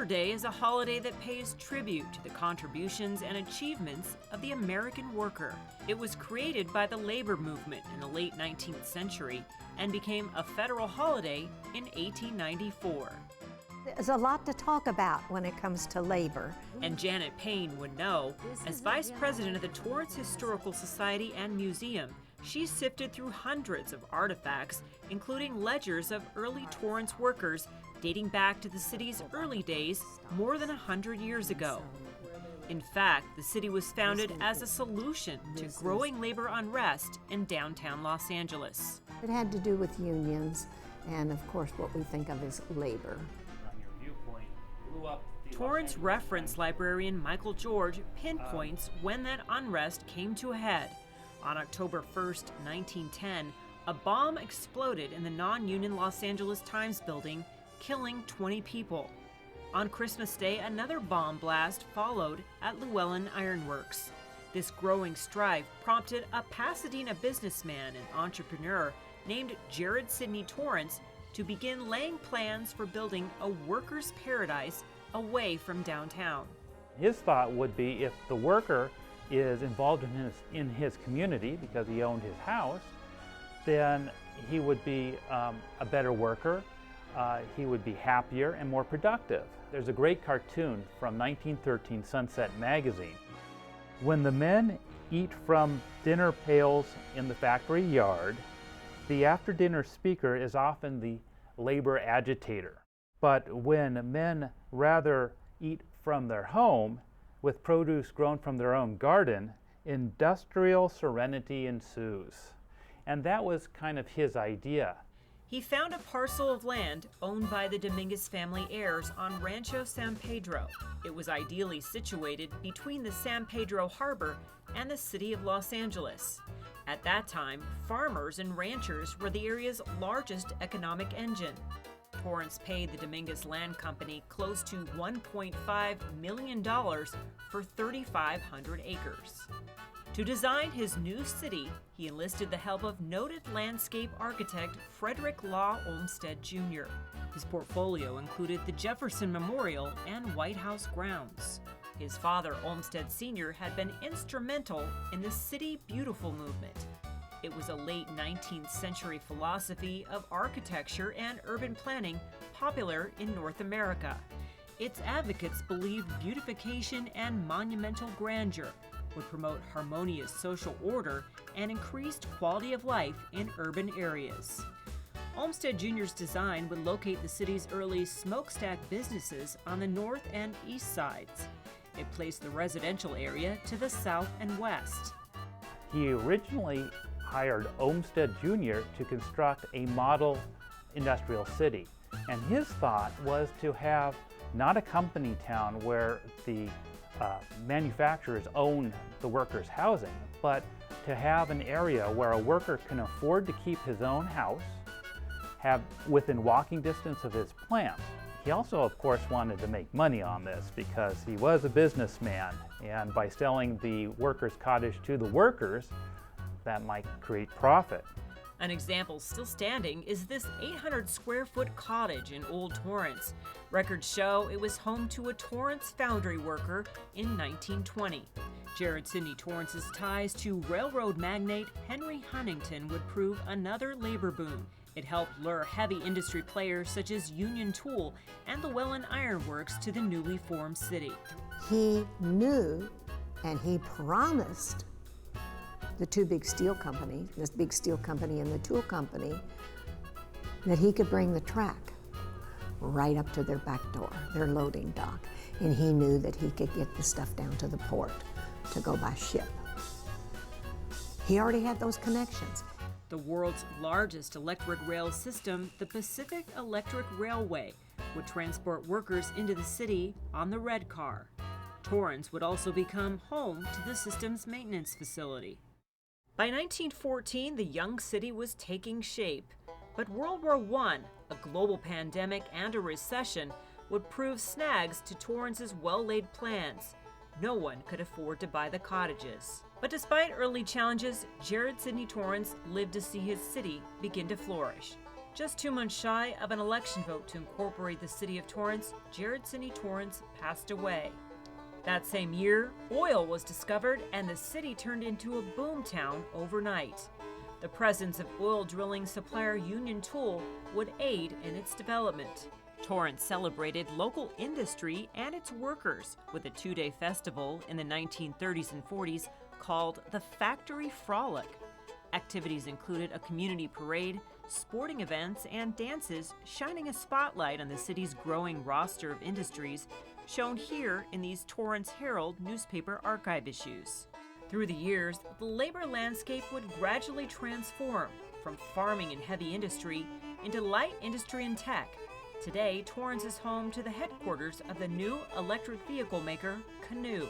Day is a holiday that pays tribute to the contributions and achievements of the American worker. It was created by the labor movement in the late 19th century and became a federal holiday in 1894. There's a lot to talk about when it comes to labor. And Janet Payne would know. As vice president of the Torrance Historical Society and Museum, she sifted through hundreds of artifacts, including ledgers of early Torrance workers dating back to the city's early days more than 100 years ago. In fact, the city was founded as a solution to growing labor unrest in downtown Los Angeles. It had to do with unions and, of course, what we think of as labor. Torrance reference librarian Michael George pinpoints when that unrest came to a head. On October 1st, 1910, a bomb exploded in the non-union Los Angeles Times building, killing 20 people. On Christmas Day, another bomb blast followed at Llewellyn Iron Works. This growing strife prompted a Pasadena businessman and entrepreneur named Jared Sidney Torrance to begin laying plans for building a workers' paradise away from downtown. His thought would be if the worker is involved in his community because he owned his house, then he would be a better worker, he would be happier and more productive. There's a great cartoon from 1913 Sunset magazine. When the men eat from dinner pails in the factory yard, the after-dinner speaker is often the labor agitator. But when men rather eat from their home, with produce grown from their own garden, industrial serenity ensues. And that was kind of his idea. He found a parcel of land owned by the Dominguez family heirs on Rancho San Pedro. It was ideally situated between the San Pedro Harbor and the city of Los Angeles. At that time, farmers and ranchers were the area's largest economic engine. Torrance paid the Dominguez Land Company close to $1.5 million for 3,500 acres. To design his new city, he enlisted the help of noted landscape architect Frederick Law Olmsted Jr. His portfolio included the Jefferson Memorial and White House grounds. His father, Olmsted Sr., had been instrumental in the City Beautiful movement. It was a late 19th century philosophy of architecture and urban planning popular in North America. Its advocates believed beautification and monumental grandeur would promote harmonious social order and increased quality of life in urban areas. Olmsted Jr.'s design would locate the city's early smokestack businesses on the north and east sides. It placed the residential area to the south and west. He originally hired Olmsted Jr. to construct a model industrial city. And his thought was to have not a company town where the manufacturers own the workers' housing, but to have an area where a worker can afford to keep his own house, have within walking distance of his plant. He also, of course, wanted to make money on this because he was a businessman, and by selling the workers' cottage to the workers, that might create profit. An example still standing is this 800 square foot cottage in Old Torrance. Records show it was home to a Torrance foundry worker in 1920. Jared Sidney Torrance's ties to railroad magnate Henry Huntington would prove another labor boon. It helped lure heavy industry players such as Union Tool and the Llewellyn Iron Works to the newly formed city. He knew and he promised the two big steel companies, this big steel company and the tool company, that he could bring the track right up to their back door, their loading dock. And he knew that he could get the stuff down to the port to go by ship. He already had those connections. The world's largest electric rail system, the Pacific Electric Railway, would transport workers into the city on the red car. Torrance would also become home to the system's maintenance facility. By 1914, the young city was taking shape, but World War I, a global pandemic, and a recession would prove snags to Torrance's well-laid plans. No one could afford to buy the cottages. But despite early challenges, Jared Sidney Torrance lived to see his city begin to flourish. Just 2 months shy of an election vote to incorporate the city of Torrance, Jared Sidney Torrance passed away. That same year, oil was discovered and the city turned into a boom town overnight. The presence of oil drilling supplier Union Tool would aid in its development. Torrance celebrated local industry and its workers with a 2-day festival in the 1930s and 40s called the Factory Frolic. Activities included a community parade, sporting events, and dances, shining a spotlight on the city's growing roster of industries, shown here in these Torrance Herald newspaper archive issues. Through the years, the labor landscape would gradually transform from farming and heavy industry into light industry and tech. Today, Torrance is home to the headquarters of the new electric vehicle maker, Canoo.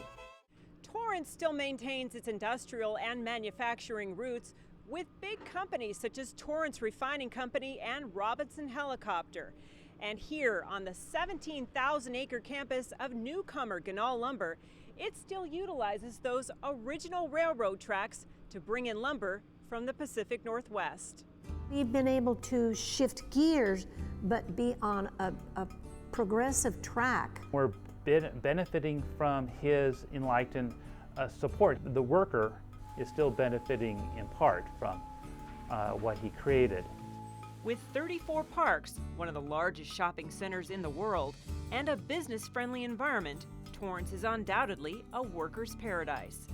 Torrance still maintains its industrial and manufacturing roots with big companies such as Torrance Refining Company and Robinson Helicopter. And here on the 17,000-acre campus of newcomer Ganal Lumber, it still utilizes those original railroad tracks to bring in lumber from the Pacific Northwest. We've been able to shift gears, but be on a progressive track. We're benefiting from his enlightened support. The worker is still benefiting in part from what he created. With 34 parks, one of the largest shopping centers in the world, and a business-friendly environment, Torrance is undoubtedly a worker's paradise.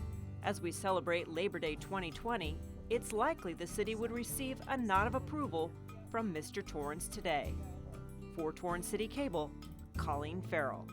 As we celebrate Labor Day 2020, it's likely the city would receive a nod of approval from Mr. Torrance today. For Torrance City Cable, Colleen Farrell.